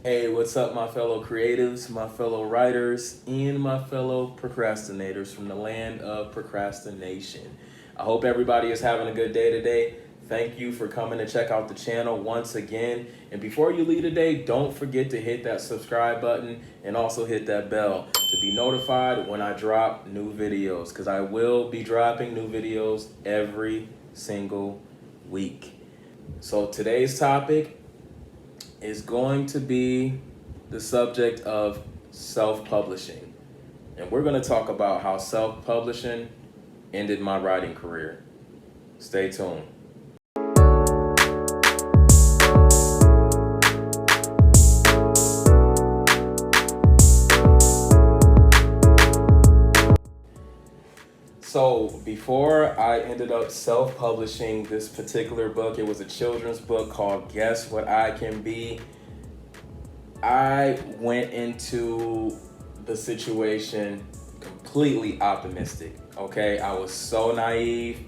Hey, what's up, my fellow creatives, my fellow writers, and my fellow procrastinators from the land of procrastination? I hope everybody is having a good day today. Thank you for coming to check out the channel once again. And before you leave today, don't forget to hit that subscribe button and also hit that bell to be notified when I drop new videos, because I will be dropping new videos every single week. So today's topic is going to be the subject of self-publishing. And we're going to talk about how self-publishing ended my writing career. Stay tuned. So before I ended up self-publishing this particular book, it was a children's book called Guess What I Can Be. I went into the situation completely optimistic. Okay, I was so naive.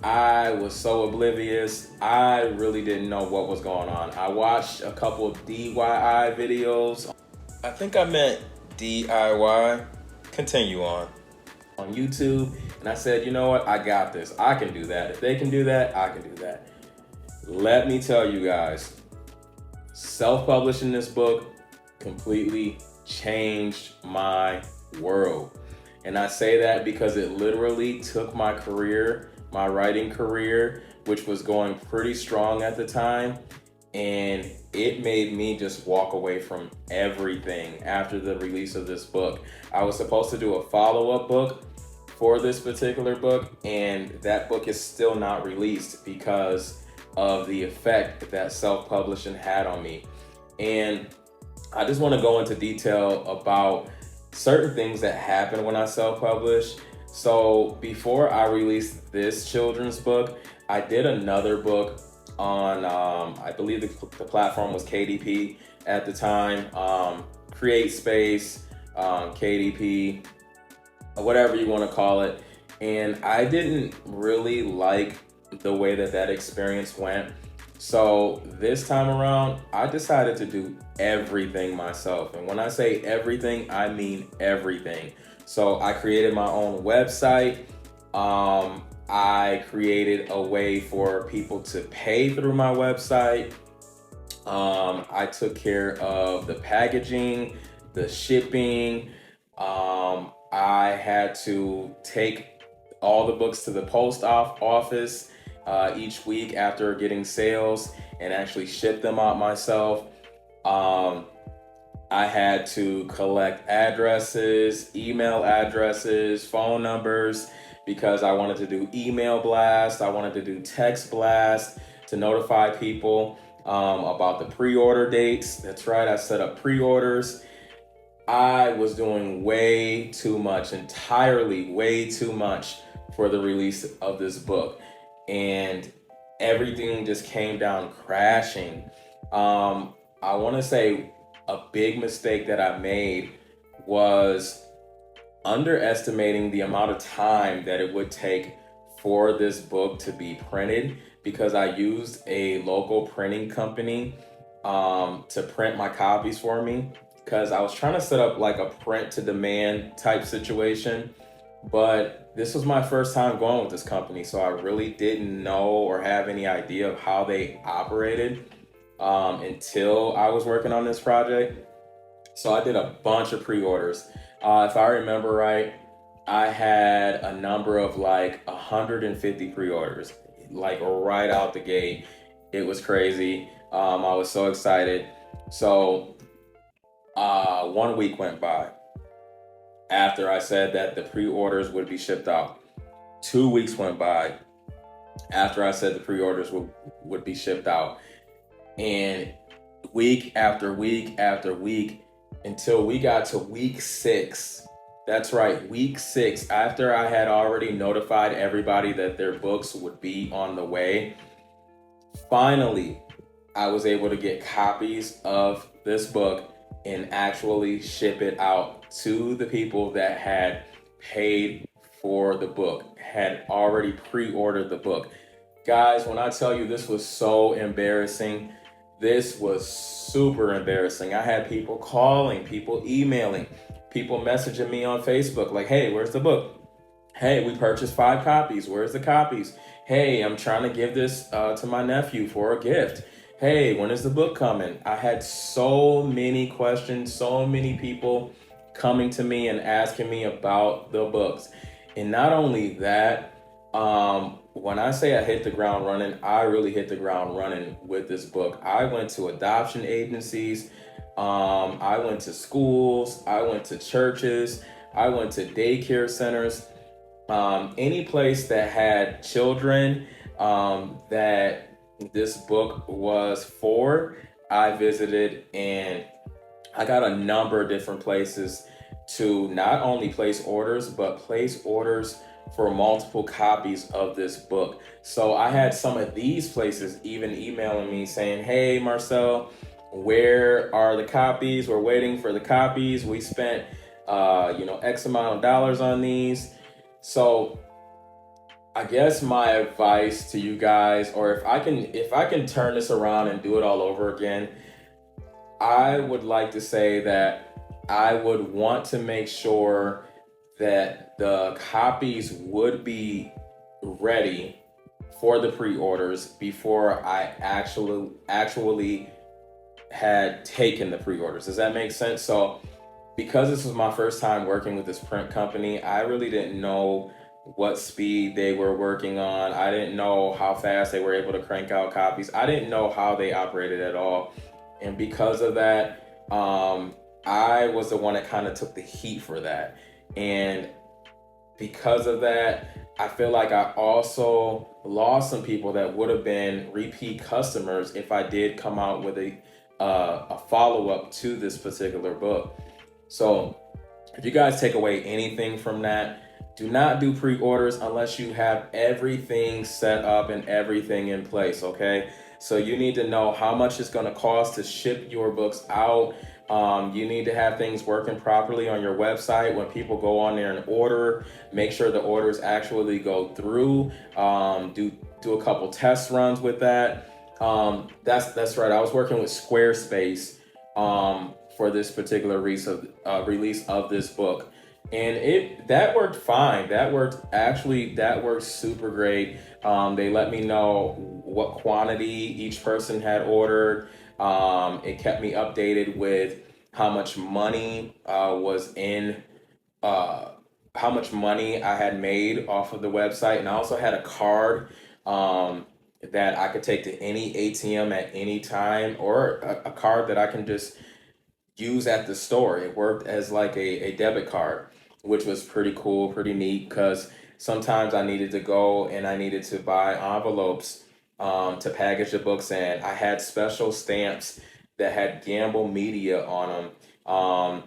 I was so oblivious. I really didn't know what was going on. I watched a couple of DIY videos. I think I meant DIY. Continue on YouTube, and I said, you know what? I got this. I can do that. If they can do that, I can do that. Let me tell you guys, self-publishing this book completely changed my world. And I say that because it literally took my career, my writing career, which was going pretty strong at the time, and it made me just walk away from everything after the release of this book. I was supposed to do a follow-up book for this particular book, and that book is still not released because of the effect that self-publishing had on me. And I just want to go into detail about certain things that happened when I self-published. So before I released this children's book, I did another book on, I believe the platform was KDP at the time, CreateSpace, KDP, whatever you want to call it. And I didn't really like the way that experience went. So this time around, I decided to do everything myself. And when I say everything, I mean everything. So I created my own website. I created a way for people to pay through my website. I took care of the packaging, the shipping. I had to take all the books to the post office each week after getting sales and actually ship them out myself. I had to collect addresses, email addresses, phone numbers, because I wanted to do email blast. I wanted to do text blast to notify people about the pre-order dates. That's right, I set up pre-orders. I was doing way too much, entirely way too much for the release of this book. And everything just came down crashing. I want to say a big mistake that I made was underestimating the amount of time that it would take for this book to be printed, because I used a local printing company to print my copies for me, because I was trying to set up like a print to demand type situation. But this was my first time going with this company, so I really didn't know or have any idea of how they operated until I was working on this project. So I did a bunch of pre-orders. If I remember right, I had a number of like 150 pre-orders, like right out the gate. It was crazy. I was so excited. So 1 week went by after I said that the pre-orders would be shipped out. 2 weeks went by after I said the pre-orders would be shipped out. And week after week after week, until we got to week 6. That's right, week 6, after I had already notified everybody that their books would be on the way. Finally, I was able to get copies of this book and actually ship it out to the people that had paid for the book, had already pre-ordered the book. Guys, when I tell you, this was so embarrassing, This was super embarrassing. I had people calling, people emailing, people messaging me on Facebook like, hey, where's the book? Hey, we purchased 5 copies. Where's the copies? Hey, I'm trying to give this to my nephew for a gift. Hey, when is the book coming? I had so many questions, so many people coming to me and asking me about the books. And not only that, when I say I hit the ground running, I really hit the ground running with this book. I went to adoption agencies, I went to schools, I went to churches, I went to daycare centers, any place that had children that this book was for, I visited, and I got a number of different places to not only place orders, but place orders for multiple copies of this book. So I had some of these places even emailing me saying, hey, Marcel, where are the copies? We're waiting for the copies. We spent, X amount of dollars on these. So I guess my advice to you guys, or if I can turn this around and do it all over again, I would like to say that I would want to make sure that the copies would be ready for the pre-orders before I actually had taken the pre-orders. Does that make sense? So because this was my first time working with this print company, I really didn't know what speed they were working on. I didn't know how fast they were able to crank out copies. I didn't know how they operated at all. And because of that, I was the one that kind of took the heat for that. And because of that, I feel like I also lost some people that would have been repeat customers if I did come out with a follow up to this particular book. So if you guys take away anything from that, do not do pre-orders unless you have everything set up and everything in place, okay? So you need to know how much it's going to cost to ship your books out. You need to have things working properly on your website. When people go on there and order, make sure the orders actually go through. Do a couple test runs with that. That's right. I was working with Squarespace for this particular release of this book, and it that worked fine. That worked super great. They let me know what quantity each person had ordered. It kept me updated with how much money was in uh, how much money I had made off of the website, and I also had a card um, that I could take to any ATM at any time, or a card that I can just use at the store. It worked as like a debit card, which was pretty cool, pretty neat, because sometimes I needed to go and I needed to buy envelopes to package the books in. I had special stamps that had Gamble Media on them,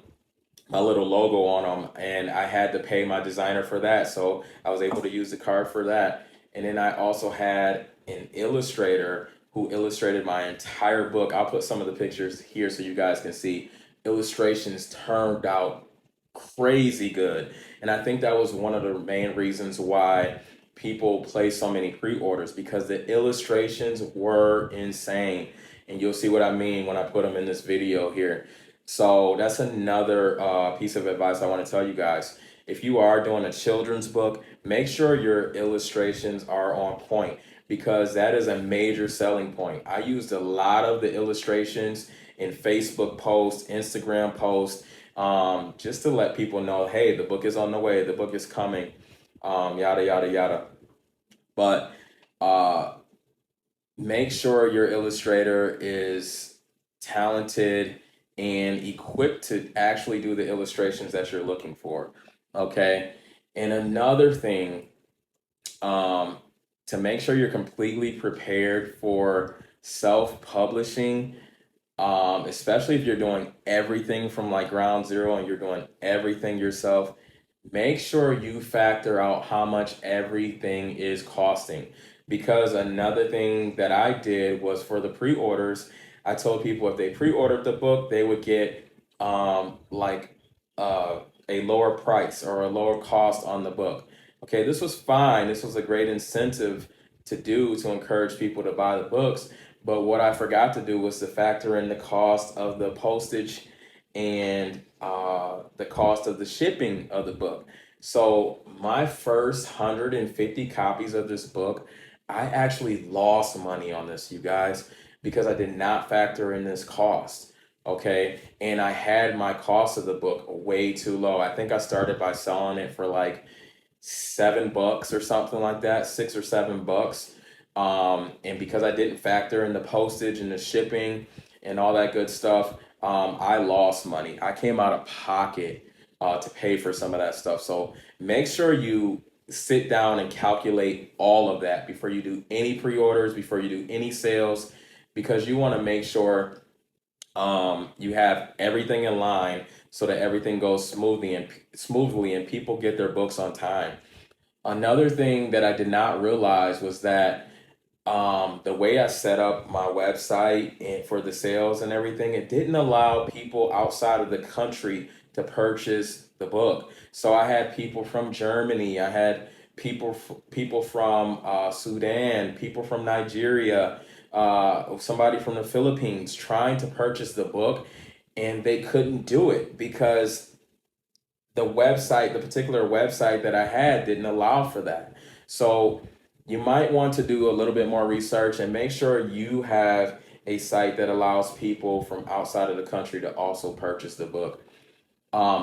my little logo on them, and I had to pay my designer for that. So I was able to use the card for that. And then I also had an illustrator who illustrated my entire book. I'll put some of the pictures here so you guys can see. Illustrations turned out crazy good. And I think that was one of the main reasons why people place so many pre-orders, because the illustrations were insane. And you'll see what I mean when I put them in this video here. So that's another piece of advice I want to tell you guys. If you are doing a children's book, make sure your illustrations are on point, because that is a major selling point. I used a lot of the illustrations in Facebook posts, Instagram posts, just to let people know, hey, the book is on the way, the book is coming, yada, yada, yada. But uh, make sure your illustrator is talented and equipped to actually do the illustrations that you're looking for. Okay. And another thing, um, to make sure you're completely prepared for self-publishing, especially if you're doing everything from like ground zero and you're doing everything yourself, make sure you factor out how much everything is costing. Because another thing that I did was for the pre-orders, I told people if they pre-ordered the book, they would get like uh, a lower price or a lower cost on the book. Okay, this was fine. This was a great incentive to do to encourage people to buy the books. But what I forgot to do was to factor in the cost of the postage and the cost of the shipping of the book. So my first 150 copies of this book, I actually lost money on this, you guys, because I did not factor in this cost. Okay. And I had my cost of the book way too low. I think I started by selling it for like $7 or something like that, $6 or $7. And because I didn't factor in the postage and the shipping and all that good stuff, I lost money. I came out of pocket to pay for some of that stuff. So make sure you sit down and calculate all of that before you do any pre-orders, before you do any sales, because you want to make sure you have everything in line so that everything goes smoothly and people get their books on time. Another thing that I did not realize was that the way I set up my website and for the sales and everything, it didn't allow people outside of the country to purchase the book. So I had people from Germany, I had people from Sudan, people from Nigeria, somebody from the Philippines trying to purchase the book, and they couldn't do it because the particular website that I had didn't allow for that. So you might want to do a little bit more research and make sure you have a site that allows people from outside of the country to also purchase the book.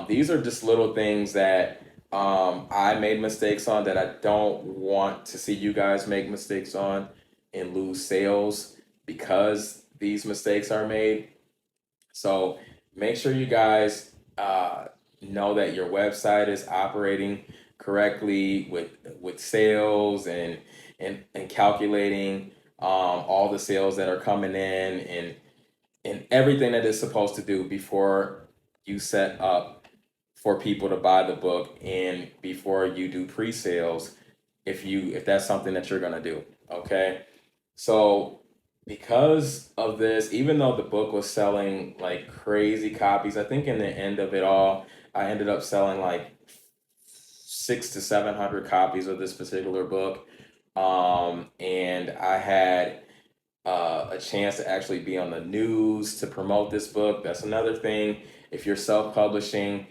These are just little things that I made mistakes on that I don't want to see you guys make mistakes on and lose sales because these mistakes are made. So make sure you guys know that your website is operating correctly with sales and calculating all the sales that are coming in and everything that it's supposed to do before you set up for people to buy the book and before you do pre-sales if that's something that you're going to do. Okay. So because of this, even though the book was selling like crazy copies, I think in the end of it all, I ended up selling like 600 to 700 copies of this particular book. And I had a chance to actually be on the news to promote this book. That's another thing. If you're self-publishing,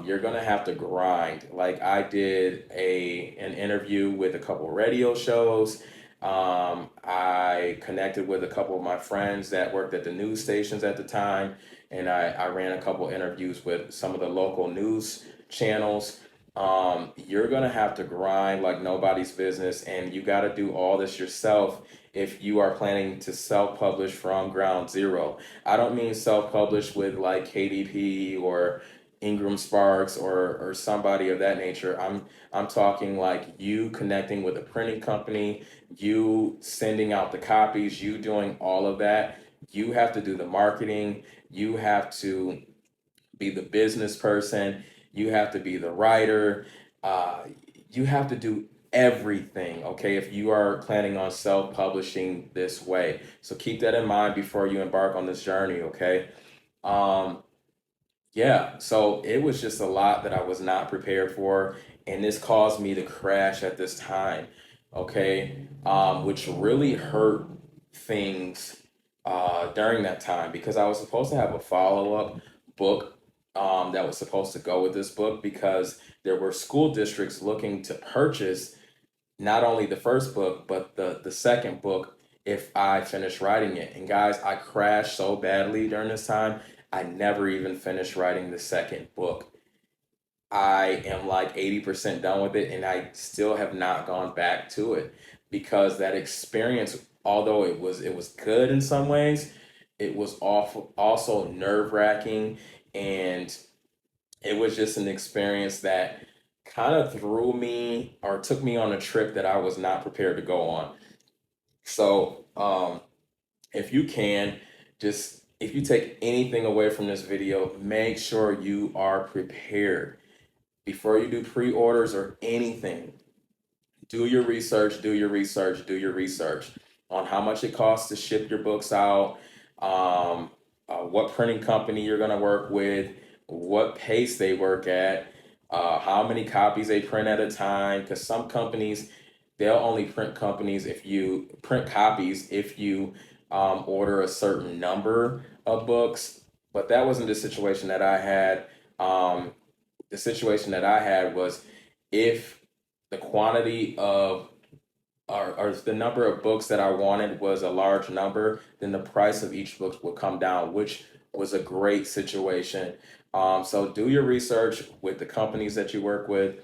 you're gonna have to grind. Like I did an interview with a couple radio shows. I connected with a couple of my friends that worked at the news stations at the time, and I ran a couple interviews with some of the local news channels. You're gonna have to grind like nobody's business, and you got to do all this yourself if you are planning to self-publish from ground zero. I don't mean self-publish with like KDP or Ingram Sparks or somebody of that nature. I'm talking like you connecting with a printing company, you sending out the copies, you doing all of that. You have to do the marketing, you have to be the business person, you have to be the writer, uh, you have to do everything, okay, if you are planning on self-publishing this way. So keep that in mind before you embark on this journey, okay? Um, yeah, so it was just a lot that I was not prepared for, and this caused me to crash at this time, okay? Which really hurt things during that time because I was supposed to have a follow-up book that was supposed to go with this book because there were school districts looking to purchase not only the first book, but the second book if I finished writing it. And guys, I crashed so badly during this time, I never even finished writing the second book. I am like 80% done with it, and I still have not gone back to it because that experience, although it was good in some ways, it was awful, also nerve-wracking, and it was just an experience that kind of threw me or took me on a trip that I was not prepared to go on. So, if you can, just if you take anything away from this video, make sure you are prepared before you do pre-orders or anything. Do your research, do your research, do your research on how much it costs to ship your books out, what printing company you're going to work with, what pace they work at, how many copies they print at a time. Because some companies, they'll only print copies if you order a certain number of books, but that wasn't the situation that I had. The situation that I had was if the quantity of or if the number of books that I wanted was a large number, then the price of each book would come down, which was a great situation. So do your research with the companies that you work with,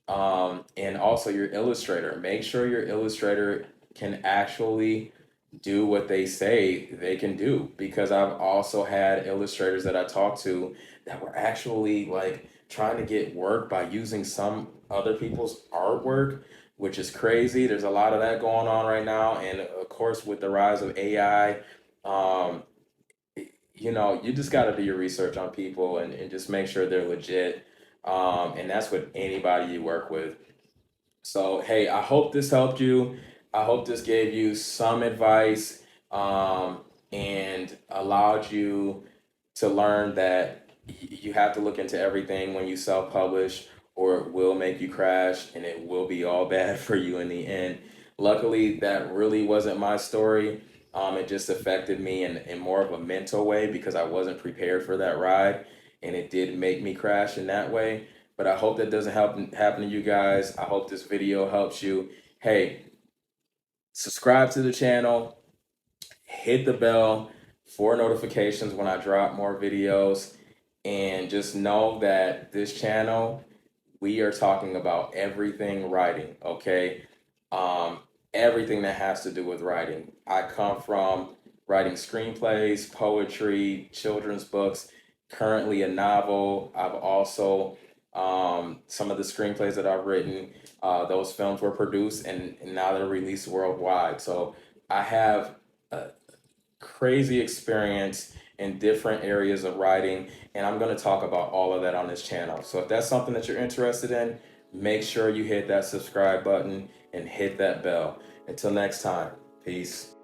and also your illustrator. Make sure your illustrator can actually do what they say they can do, because I've also had illustrators that I talked to that were actually like trying to get work by using some other people's artwork, which is crazy. There's a lot of that going on right now, and of course with the rise of AI, um, you just got to do your research on people, and just make sure they're legit. And that's with anybody you work with. So, hey, I hope this helped you. I hope this gave you some advice, and allowed you to learn that you have to look into everything when you self publish, or it will make you crash and it will be all bad for you in the end. Luckily, that really wasn't my story. It just affected me in more of a mental way because I wasn't prepared for that ride, and it did make me crash in that way. But I hope that doesn't happen to you guys. I hope this video helps you. Hey, subscribe to the channel, hit the bell for notifications when I drop more videos, and just know that this channel, we are talking about everything writing, okay? Um, Everything that has to do with writing. I come from writing screenplays, poetry, children's books, currently a novel. I've also, some of the screenplays that I've written, those films were produced, and now they're released worldwide. So I have a crazy experience in different areas of writing, and I'm going to talk about all of that on this channel. So if that's something that you're interested in, make sure you hit that subscribe button and hit that bell. Until next time, peace.